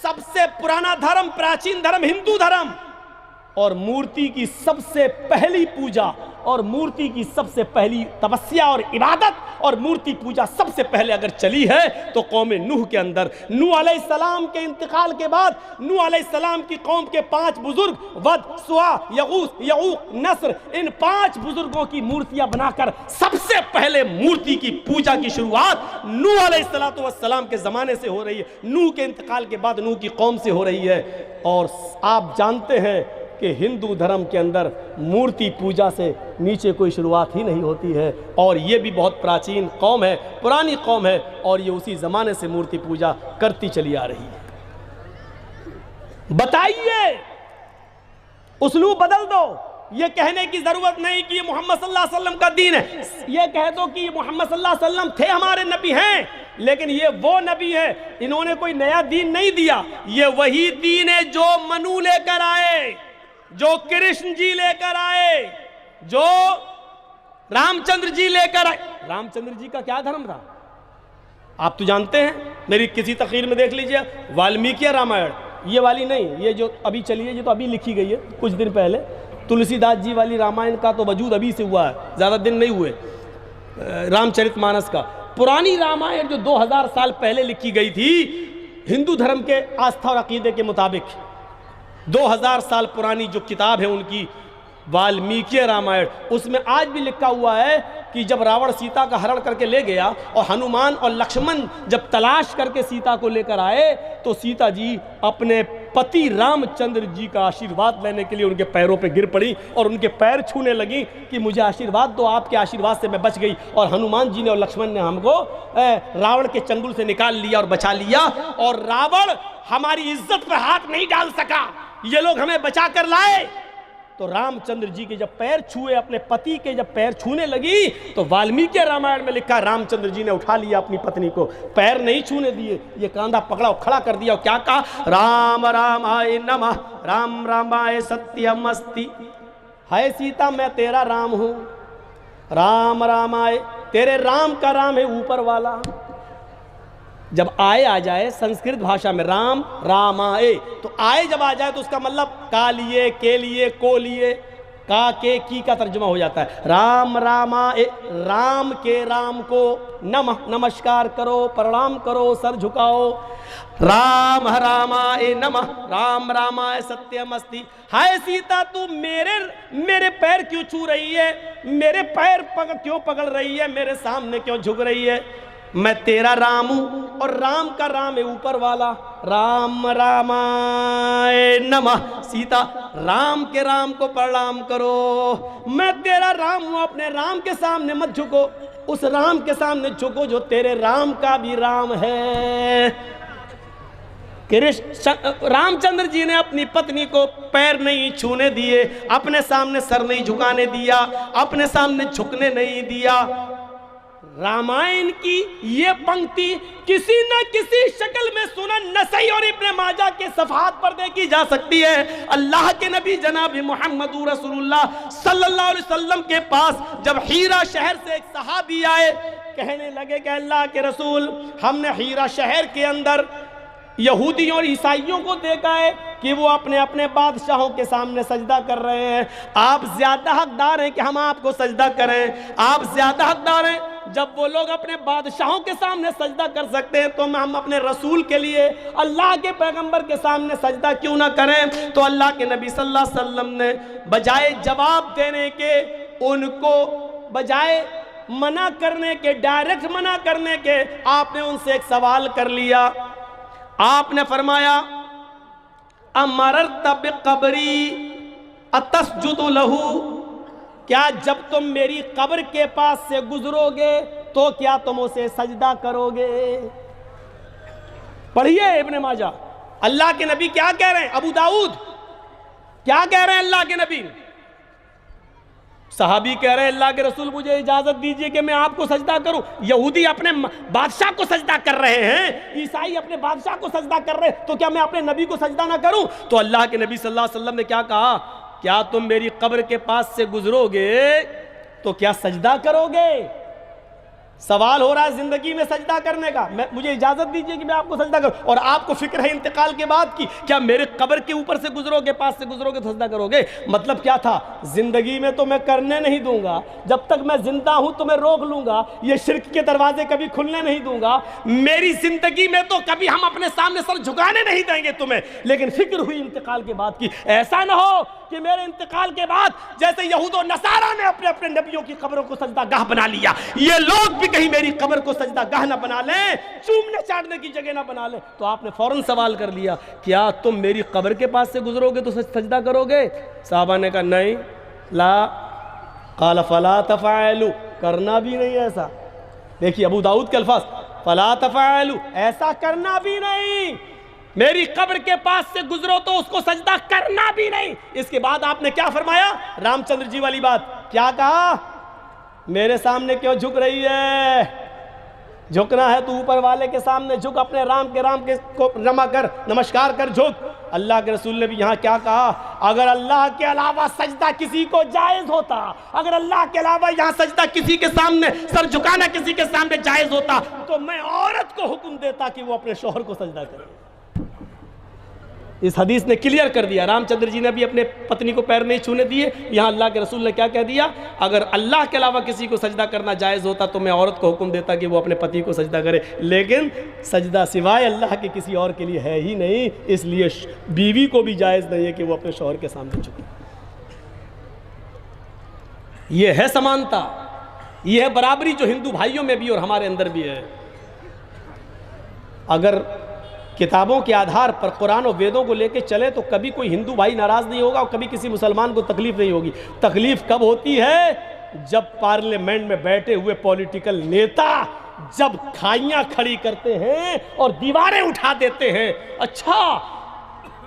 सबसे पुराना धर्म, प्राचीन धर्म हिंदू धर्म, और मूर्ति की सबसे पहली पूजा और मूर्ति की सबसे पहली तपस्या और इबादत और मूर्ति पूजा सबसे पहले अगर चली है तो कौम नूह के अंदर। नूह अलैहिस्सलाम के इंतकाल के बाद नूह अलैहिस्सलाम की कौम के 5 बुजुर्ग, वद, सुआ, यगूस, यऊक, नस्र, इन 5 बुजुर्गों की मूर्तियां बनाकर सबसे पहले मूर्ति की पूजा की शुरुआत नूह अलैहिस्सलाम के ज़माने से हो रही है। नूह के इंतकाल के बाद नूह की कौम से हो रही है। और आप जानते हैं कि हिंदू धर्म के अंदर मूर्ति पूजा से नीचे कोई शुरुआत ही नहीं होती है, और ये भी बहुत प्राचीन कौम है, पुरानी कौम है, और ये उसी ज़माने से मूर्ति पूजा करती चली आ रही है। बताइए, उसलूब बदल दो। ये कहने की ज़रूरत नहीं कि ये मोहम्मद सल्लल्लाहु अलैहि वसल्लम का दीन है। ये कह दो कि मोहम्मद सल्लल्लाहु अलैहि वसल्लम थे, हमारे नबी हैं, लेकिन ये वो नबी है, इन्होंने कोई नया दीन नहीं दिया। ये वही दीन है जो मनु लेकर आए, जो कृष्ण जी लेकर आए, जो रामचंद्र जी लेकर आए। रामचंद्र जी का क्या धर्म था आप तो जानते हैं, मेरी किसी तकरीर में देख लीजिए, वाल्मीकि रामायण, ये वाली नहीं, ये जो अभी चली है, ये तो अभी लिखी गई है कुछ दिन पहले। तुलसीदास जी वाली रामायण का तो वजूद अभी से हुआ है, ज़्यादा दिन नहीं हुए। रामचरितमानस का पुरानी रामायण जो 2000 साल पहले लिखी गई थी हिंदू धर्म के आस्था और अकीदे के मुताबिक, 2000 साल पुरानी जो किताब है उनकी वाल्मीकि रामायण, उसमें आज भी लिखा हुआ है कि जब रावण सीता का हरण करके ले गया और हनुमान और लक्ष्मण जब तलाश करके सीता को लेकर आए तो सीता जी अपने पति रामचंद्र जी का आशीर्वाद लेने के लिए उनके पैरों पे गिर पड़ी और उनके पैर छूने लगी कि मुझे आशीर्वाद दो, आपके आशीर्वाद से मैं बच गई। और हनुमान जी ने और लक्ष्मण ने हमको रावण के चंगुल से निकाल लिया और बचा लिया, और रावण हमारी इज्जत पर हाथ नहीं डाल सका, ये लोग हमें बचा कर लाए। तो रामचंद्र जी के जब पैर छुए, अपने पति के जब पैर छूने लगी, तो वाल्मीकि रामायण में लिखा रामचंद्र जी ने उठा लिया अपनी पत्नी को, पैर नहीं छूने दिए, ये कांधा पकड़ा और खड़ा कर दिया और क्या कहा, राम रामाय नमः, राम रामाय सत्यम अस्ति। हाय सीता, मैं तेरा राम हूं, राम रामाय, तेरे राम का राम है ऊपर वाला। जब आए आ जाए संस्कृत भाषा में राम रामाए, तो आए जब आ जाए तो उसका मतलब का लिए, के लिए, को लिए, का के की का तर्जुमा हो जाता है। राम रामाए, राम के राम को नमः, नमस्कार करो, प्रणाम करो, सर झुकाओ। राम रामाए नमः, राम रामाय सत्यमस्ति। हाय सीता, तू मेरे पैर क्यों छू रही है, मेरे पैर क्यों पकड़ रही है, मेरे सामने क्यों झुक रही है? मैं तेरा राम हूं और राम का राम है ऊपर वाला। राम रामाय नमः, सीता राम के राम को प्रणाम करो। मैं तेरा राम हूं, अपने राम के सामने मत झुको, उस राम के सामने झुको जो तेरे राम का भी राम है। रामचंद्र जी ने अपनी पत्नी को पैर नहीं छूने दिए, अपने सामने सर नहीं झुकाने दिया, अपने सामने झुकने नहीं दिया। रामायण की ये पंक्ति किसी न किसी शक्ल में सुनन नसई और इब्ने माजा के सफ़हात पर देखी जा सकती है। अल्लाह के नबी जनाब मोहम्मद रसूलुल्लाह सल्लल्लाहु अलैहि वसल्लम के पास जब हीरा शहर से एक सहाबी आए, कहने लगे कि अल्लाह के रसूल, हमने हीरा शहर के अंदर यहूदियों और ईसाइयों को देखा है कि वो अपने अपने बादशाहों के सामने सजदा कर रहे हैं। आप ज्यादा हकदार हैं कि हम आपको सजदा करें, आप ज्यादा हकदार हैं। जब वो लोग अपने बादशाहों के सामने सजदा कर सकते हैं तो हम अपने रसूल के लिए, अल्लाह के पैगंबर के सामने सजदा क्यों ना करें? तो अल्लाह के नबी सल्लल्लाहु अलैहि वसल्लम ने बजाय जवाब देने के, उनको बजाय मना करने के, डायरेक्ट मना करने के, आपने उनसे एक सवाल कर लिया। आपने फरमाया, अमरत बिक़ब्री अतस्जुदु लहू, क्या जब तुम मेरी कब्र के पास से गुजरोगे तो क्या तुम उसे सजदा करोगे? पढ़िए इब्ने माजा, अल्लाह के नबी क्या कह रहे हैं, अबू दाऊद क्या कह रहे हैं अल्लाह के नबी? सहाबी कह रहे हैं अल्लाह के रसूल मुझे इजाजत दीजिए कि मैं आपको सजदा करूं। यहूदी अपने बादशाह को सजदा कर रहे हैं, ईसाई अपने बादशाह को सजदा कर रहे हैं, तो क्या मैं अपने नबी को सजदा ना करूं? तो अल्लाह के नबी सल्लल्लाहु अलैहि वसल्लम ने क्या कहा, क्या तुम मेरी कब्र के पास से गुजरोगे तो क्या सजदा करोगे? सवाल हो रहा है जिंदगी में सजदा करने का, मुझे इजाजत दीजिए कि मैं आपको सजदा करूं। और आपको फिक्र है इंतकाल के बाद की, क्या मेरे कब्र के ऊपर से गुजरोगे, पास से गुजरोगे तो सजदा करोगे? मतलब क्या था, जिंदगी में तो मैं करने नहीं दूंगा, जब तक मैं जिंदा हूं तो मैं रोक लूंगा, ये शिर्क के दरवाजे कभी खुलने नहीं दूंगा, मेरी जिंदगी में तो कभी हम अपने सामने सर झुकाने नहीं देंगे तुम्हें। लेकिन फिक्र हुई इंतकाल के बाद की, ऐसा ना हो कि मेरे इंतकाल के बाद जैसे यहूद और नसारा ने अपने अपने नबियों की कब्रों को सजदा गाह बना लिया, ये लोग भी कहीं मेरी कब्र को सजदा गाह ना बना लें, चूमने चाटने की जगह ना बना लें। तो आपने फौरन सवाल कर लिया, क्या तुम मेरी कब्र के पास से गुजरोगे तो सजदा करोगे? साहबा ने कहा नहीं, ला क़ाल फला तफ़अलू, करना भी नहीं ऐसा। देखिए अबू दाऊद के अल्फाज, फला तफ़अलू, ऐसा करना भी नहीं, मेरी कब्र के पास से गुजरो तो उसको सजदा करना भी नहीं। इसके बाद आपने क्या फरमाया, रामचंद्र जी वाली बात, क्या कहा, मेरे सामने क्यों झुक रही है? झुकना है तो ऊपर वाले के सामने झुक, अपने राम के को रमा कर, नमस्कार कर, झुक। अल्लाह के रसूल ने भी यहाँ क्या कहा, अगर अल्लाह के अलावा सजदा किसी को जायज होता, अगर अल्लाह के अलावा यहाँ सजदा किसी के सामने, सर झुकाना किसी के सामने जायज होता, तो मैं औरत को हुक्म देता कि वो अपने शौहर को सजदा करे। इस हदीस ने क्लियर कर दिया, रामचंद्र जी ने भी अपने पत्नी को पैर नहीं छूने दिए। यहाँ अल्लाह के रसूल ने क्या कह दिया, अगर अल्लाह के अलावा किसी को सजदा करना जायज़ होता तो मैं औरत को हुक्म देता कि वो अपने पति को सजदा करे, लेकिन सजदा सिवाय अल्लाह के किसी और के लिए है ही नहीं, इसलिए बीवी को भी जायज़ नहीं है कि वो अपने शौहर के सामने झुके। ये है समानता, ये है बराबरी जो हिंदू भाइयों में भी और हमारे अंदर भी है। अगर किताबों के आधार पर कुरान और वेदों को लेकर चले तो कभी कोई हिंदू भाई नाराज़ नहीं होगा और कभी किसी मुसलमान को तकलीफ नहीं होगी। तकलीफ कब होती है, जब पार्लियामेंट में बैठे हुए पॉलिटिकल नेता जब खाइयां खड़ी करते हैं और दीवारें उठा देते हैं, अच्छा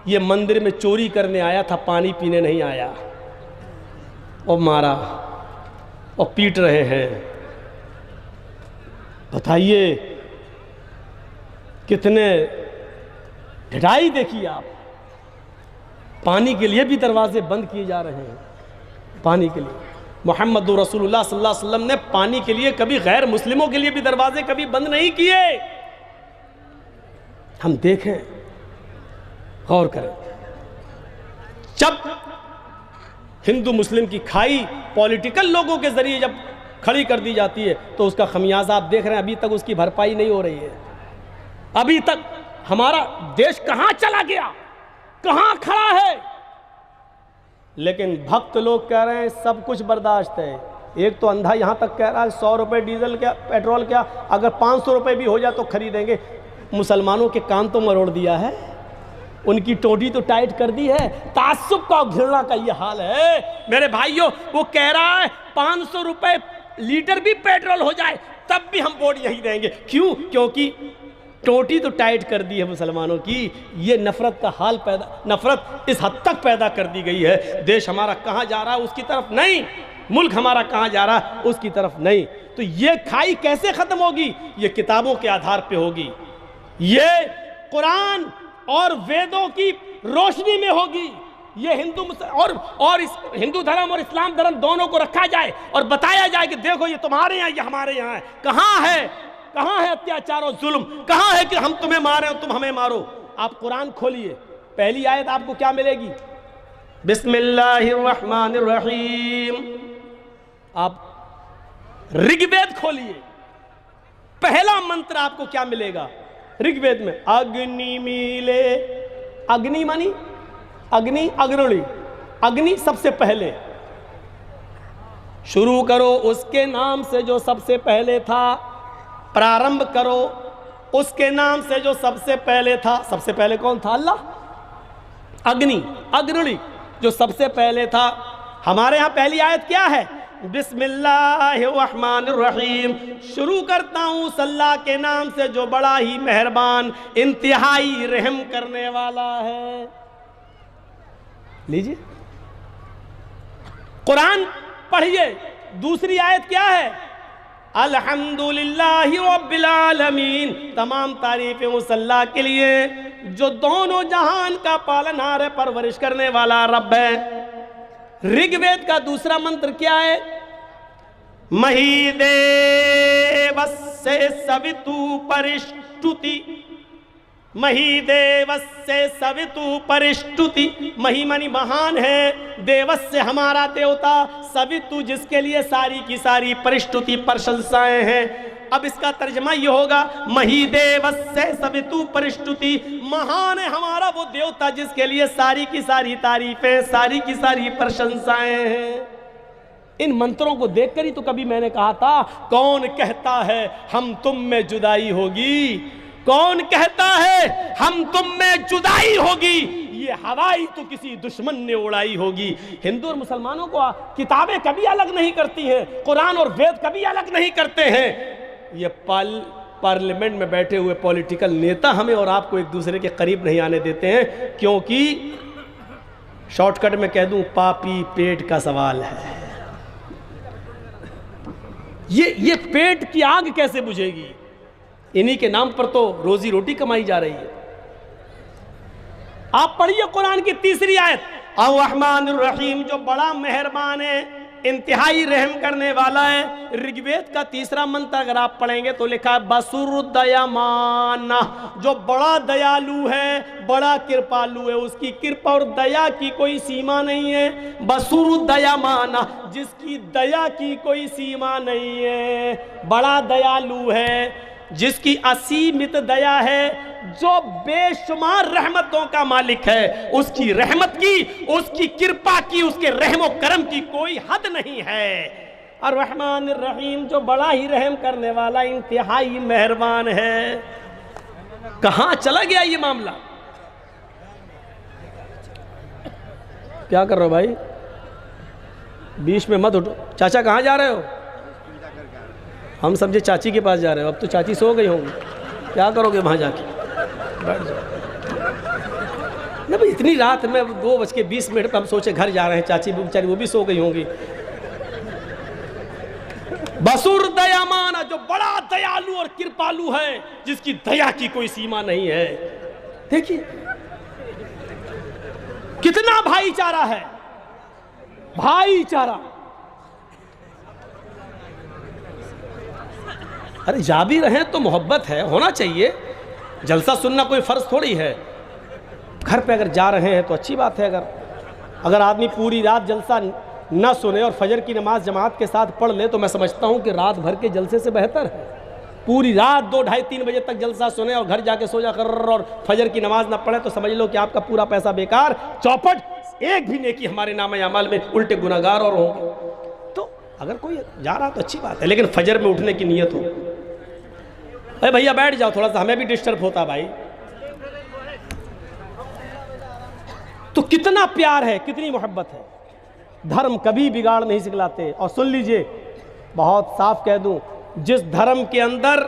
ये मंदिर में चोरी करने आया था, पानी पीने नहीं आया, और मारा और पीट रहे हैं। बताइए कितने ढिठाई देखिए आप। पानी के लिए भी दरवाजे बंद किए जा रहे हैं, पानी के लिए। मोहम्मद रसूलुल्लाह सल्लल्लाहु अलैहि वसल्लम ने पानी के लिए कभी गैर मुस्लिमों के लिए भी दरवाजे कभी बंद नहीं किए। हम देखें, गौर करें, जब हिंदू मुस्लिम की खाई पॉलिटिकल लोगों के जरिए जब खड़ी कर दी जाती है तो उसका खमियाजा आप देख रहे हैं, अभी तक उसकी भरपाई नहीं हो रही है। अभी तक हमारा देश कहां चला गया, कहां खड़ा है। लेकिन भक्त लोग कह रहे हैं सब कुछ बर्दाश्त है। एक तो अंधा यहां तक कह रहा है 100 रुपये डीजल क्या, पेट्रोल क्या, अगर 500 रुपये भी हो जाए तो खरीदेंगे। मुसलमानों के कान तो मरोड़ दिया है, उनकी टोटी तो टाइट कर दी है। तासुब का घृणा का ये हाल है मेरे भाइयों। वो कह रहा है 500 रुपये लीटर भी पेट्रोल हो जाए तब भी हम वोट यही देंगे। क्यों? क्योंकि टोटी तो टाइट कर दी है मुसलमानों की। ये नफरत का हाल पैदा, नफरत इस हद तक पैदा कर दी गई है। देश हमारा कहाँ जा रहा है उसकी तरफ नहीं, मुल्क हमारा कहाँ जा रहा है उसकी तरफ नहीं। तो ये खाई कैसे ख़त्म होगी? ये किताबों के आधार पे होगी, ये कुरान और वेदों की रोशनी में होगी। ये हिंदू और इस हिंदू धर्म और इस्लाम धर्म दोनों को रखा जाए और बताया जाए कि देखो ये तुम्हारे यहाँ, ये हमारे यहाँ है। कहाँ है, कहाँ है अत्याचार और जुल्म? कहाँ है कि हम तुम्हें मारे और तुम हमें मारो? आप कुरान खोलिए, पहली आयत आपको क्या मिलेगी? बिस्मिल्लाहिर्रहमानिर्रहीम। आप ऋग्वेद खोलिए, पहला मंत्र आपको क्या मिलेगा ऋग्वेद में? अग्नि मिले। अग्नि मानी अग्नि, अग्रणी, अग्नि सबसे पहले। शुरू करो उसके नाम से जो सबसे पहले था, प्रारंभ करो उसके नाम से जो सबसे पहले था। सबसे पहले कौन था? अल्लाह। अग्नि, अग्रणी, जो सबसे पहले था। हमारे यहाँ पहली आयत क्या है? बिस्मिल्लाहिर्रहमानिर्रहीम। शुरू करता हूँ उस अल्लाह के नाम से जो बड़ा ही मेहरबान, इंतहाई रहम करने वाला है। लीजिए कुरान पढ़िए। दूसरी आयत क्या है? अल्हम्दुलिल्लाहि रब्बिल आलमीन। तमाम तारीफें उस अल्लाह के लिए जो दोनों जहान का पालनहार है, परवरिश करने वाला रब है। ऋग्वेद का दूसरा मंत्र क्या है? मही देवस्य सवितु परिष्टुति, मही देवस्य सवितु परिष्टुति। मही मानी महान है, देवस्य हमारा देवता, सवितु जिसके लिए सारी की सारी परिष्टुति प्रशंसाएं हैं। अब इसका तर्जमा ये होगा, मही देवस्य सवितु परिष्टुति, महान है हमारा वो देवता जिसके लिए सारी की सारी तारीफें, सारी की सारी प्रशंसाएं हैं। इन मंत्रों को देखकर ही तो कभी मैंने कहा था, कौन कहता है हम तुम में जुदाई होगी, कौन कहता है हम तुम में जुदाई होगी, ये हवाई तो किसी दुश्मन ने उड़ाई होगी। हिंदू और मुसलमानों को किताबें कभी अलग नहीं करती हैं, कुरान और वेद कभी अलग नहीं करते हैं। ये पार्लियामेंट में बैठे हुए पॉलिटिकल नेता हमें और आपको एक दूसरे के करीब नहीं आने देते हैं, क्योंकि शॉर्टकट में कह दूं, पापी पेट का सवाल है। ये पेट की आग कैसे बुझेगी? इन्हीं के नाम पर तो रोजी रोटी कमाई जा रही है। आप पढ़िए कुरान की तीसरी आयत, अर्रहमानुर रहीम, जो बड़ा मेहरबान है, इंतहाई रहम करने वाला है। ऋग्वेद का तीसरा मंत्र अगर आप पढ़ेंगे तो लिखा है बसुरदयामान, जो बड़ा दयालु है, बड़ा कृपालु है, उसकी कृपा और दया की कोई सीमा नहीं है। बसुरदयामान, जिसकी दया की कोई सीमा नहीं है, बड़ा दयालु है, जिसकी असीमित दया है, जो बेशुमार रहमतों का मालिक है, उसकी रहमत की, उसकी कृपा की, उसके रहमो करम की कोई हद नहीं है। और रहमान रहीम, जो बड़ा ही रहम करने वाला, इंतहाई मेहरबान है। कहां चला गया ये मामला? क्या कर रहे हो भाई? बीच में मत उठो। चाचा कहां जा रहे हो? हम समझे चाची के पास जा रहे हो, अब तो चाची सो गई होंगी। क्या करोगे वहां जाके? बैठ जाओ ना भाई, इतनी रात में 2:20 पर हम सोचे घर जा रहे हैं, चाची बेचारी वो भी सो गई होंगी। बसुर दयामान, जो बड़ा दयालु और कृपालु है, जिसकी दया की कोई सीमा नहीं है। देखिए कितना भाईचारा है, भाईचारा। अरे जा भी रहे तो मोहब्बत है, होना चाहिए। जलसा सुनना कोई फर्ज थोड़ी है। घर पे अगर जा रहे हैं तो अच्छी बात है। अगर आदमी पूरी रात जलसा न सुने और फजर की नमाज जमात के साथ पढ़ ले, तो मैं समझता हूं कि रात भर के जलसे से बेहतर है। पूरी रात 2, 2:30, 3 बजे तक जलसा सुने और घर जाके सो जा कर और फजर की नमाज ना पढ़े, तो समझ लो कि आपका पूरा पैसा बेकार, चौपट, एक भी नेकी हमारे नामे अमाल में उल्टे गुनाहगार और होंगे। तो अगर कोई जा रहा तो अच्छी बात है, लेकिन फजर में उठने की नीयत हो। अरे भैया बैठ जाओ, थोड़ा सा हमें भी डिस्टर्ब होता भाई। तो कितना प्यार है, कितनी मोहब्बत है। धर्म कभी बिगाड़ नहीं सिखलाते। और सुन लीजिए, बहुत साफ कह दूं, जिस धर्म के अंदर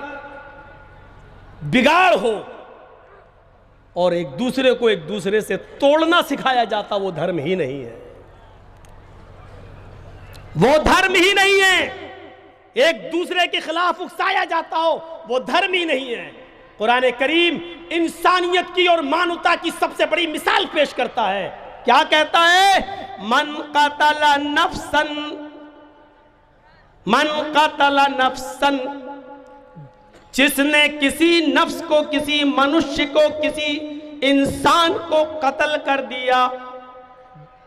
बिगाड़ हो और एक दूसरे को एक दूसरे से तोड़ना सिखाया जाता, वो धर्म ही नहीं है, वो धर्म ही नहीं है। एक दूसरे के खिलाफ उकसाया जाता हो, वो धर्म ही नहीं है। कुरान करीम इंसानियत की और मानवता की सबसे बड़ी मिसाल पेश करता है। क्या कहता है? मन कतला नफ्सन, जिसने किसी नफ्स को, किसी मनुष्य को, किसी इंसान को कत्ल कर दिया,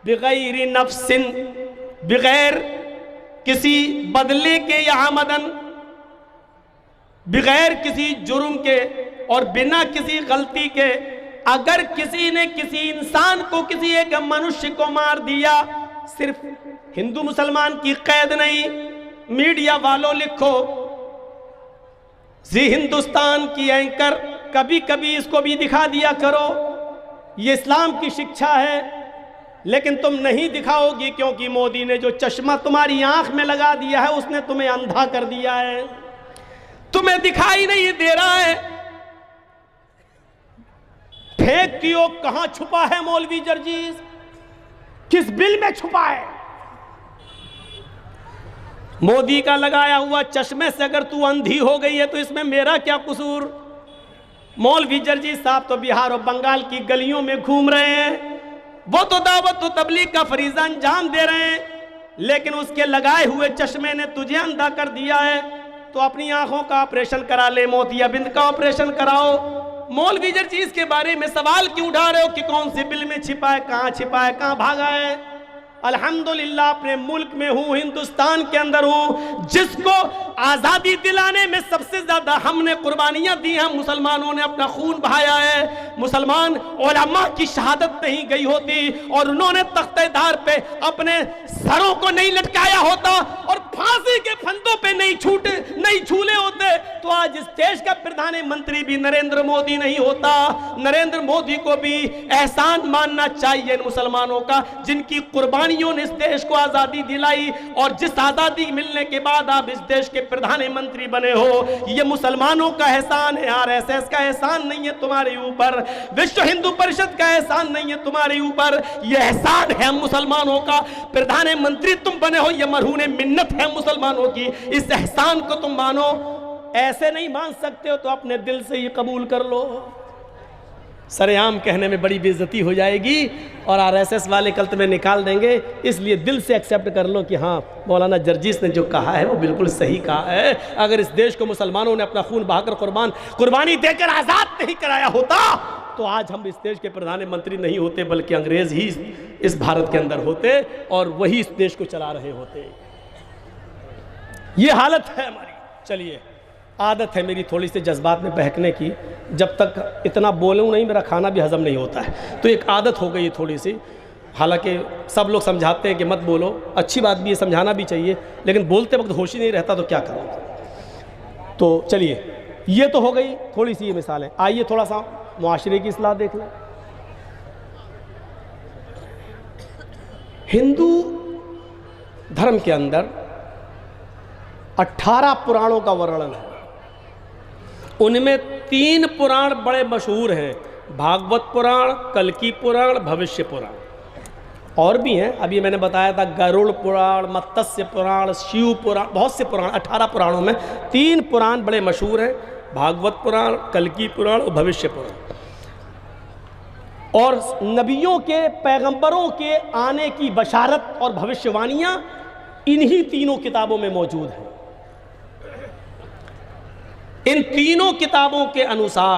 बिगैर नफ्सिन, बिगैर किसी बदले के या आमदन, बगैर किसी जुर्म के और बिना किसी गलती के, अगर किसी ने किसी इंसान को, किसी एक मनुष्य को मार दिया, सिर्फ हिंदू मुसलमान की कैद नहीं, मीडिया वालों लिखो, जी हिंदुस्तान की एंकर कभी कभी इसको भी दिखा दिया करो, ये इस्लाम की शिक्षा है। लेकिन तुम नहीं दिखाओगी, क्योंकि मोदी ने जो चश्मा तुम्हारी आंख में लगा दिया है, उसने तुम्हें अंधा कर दिया है, तुम्हें दिखाई नहीं दे रहा है। फेक कियो, कहां छुपा है मौलवी जर्जीस? किस बिल में छुपा है? मोदी का लगाया हुआ चश्मे से अगर तू अंधी हो गई है तो इसमें मेरा क्या कसूर? मौलवी जर्जीस साहब तो बिहार और बंगाल की गलियों में घूम रहे हैं, वो तो दावत तो तबलीग का फरीजा अंजाम दे रहे हैं, लेकिन उसके लगाए हुए चश्मे ने तुझे अंधा कर दिया है, तो अपनी आंखों का ऑपरेशन करा ले, मोतियाबिंद का ऑपरेशन कराओ। मौलवी जिस चीज के बारे में सवाल क्यों उठा रहे हो कि कौन सी बिल में छिपा है, कहां भागा है? अल्हम्दुलिल्लाह अपने मुल्क में हूँ, हिंदुस्तान के अंदर हूँ, जिसको आज़ादी दिलाने में सबसे ज़्यादा हमने कुर्बानियाँ दी हैं, मुसलमानों ने अपना खून बहाया है। मुसलमान उलमा की शहादत नहीं गई होती और उन्होंने तख्तेदार पे अपने सरों को नहीं लटकाया होता और फांसी के फंदों पे नहीं झूले होते, तो आज इस देश का प्रधानमंत्री भी नरेंद्र मोदी नहीं होता। नरेंद्र मोदी को भी एहसान मानना चाहिए इन मुसलमानों का, जिनकी कुर्बानियों ने इस देश को आज़ादी दिलाई, और जिस आज़ादी मिलने के बाद आप इस देश के प्रधानमंत्री बने हो, ये मुसलमानों का एहसान है। आरएसएस का एहसान नहीं है तुम्हारे ऊपर, विश्व हिंदू परिषद का एहसान नहीं है तुम्हारे ऊपर, यह एहसान है मुसलमानों का। प्रधानमंत्री तुम बने हो, यह मरहूने मिन्नत है मुसलमानों की, इस एहसान को तुम मानो। ऐसे नहीं मान सकते हो तो अपने दिल से ये कबूल कर लो। सरेआम कहने में बड़ी बेइज्जती हो जाएगी और आरएसएस वाले कल तुम्हें निकाल देंगे, इसलिए दिल से एक्सेप्ट कर लो कि हाँ, मौलाना जर्जीस ने जो कहा है वो बिल्कुल सही कहा है। अगर इस देश को मुसलमानों ने अपना खून बहाकर कुर्बानी देकर आज़ाद नहीं कराया होता, तो आज हम इस देश के प्रधानमंत्री नहीं होते, बल्कि अंग्रेज ही इस भारत के अंदर होते और वही इस देश को चला रहे होते। ये हालत है हमारी। चलिए, आदत है मेरी थोड़ी सी जज्बात में बहकने की, जब तक इतना बोलूँ नहीं मेरा खाना भी हजम नहीं होता है, तो एक आदत हो गई थोड़ी सी। हालांकि सब लोग समझाते हैं कि मत बोलो, अच्छी बात भी है, समझाना भी चाहिए, लेकिन बोलते वक्त होश ही नहीं रहता तो क्या करें। तो चलिए, ये तो हो गई थोड़ी सी ये मिसालें। आइए थोड़ा सा मुआशरे की इस्लाह देख लें। हिंदू धर्म के अंदर 18 पुराणों का वर्णन है, उनमें 3 पुराण बड़े मशहूर हैं, भागवत पुराण, कल्की पुराण, भविष्य पुराण, और भी हैं। अभी मैंने बताया था गरुड़ पुराण, मत्स्य पुराण, शिव पुराण, बहुत से पुराण, 18 पुराणों में 3 पुराण बड़े मशहूर हैं, भागवत पुराण, कल्की पुराण और भविष्य पुराण। और नबियों के, पैगंबरों के आने की बशारत और भविष्यवाणियाँ इन्हीं तीनों किताबों में मौजूद हैं। इन तीनों किताबों के अनुसार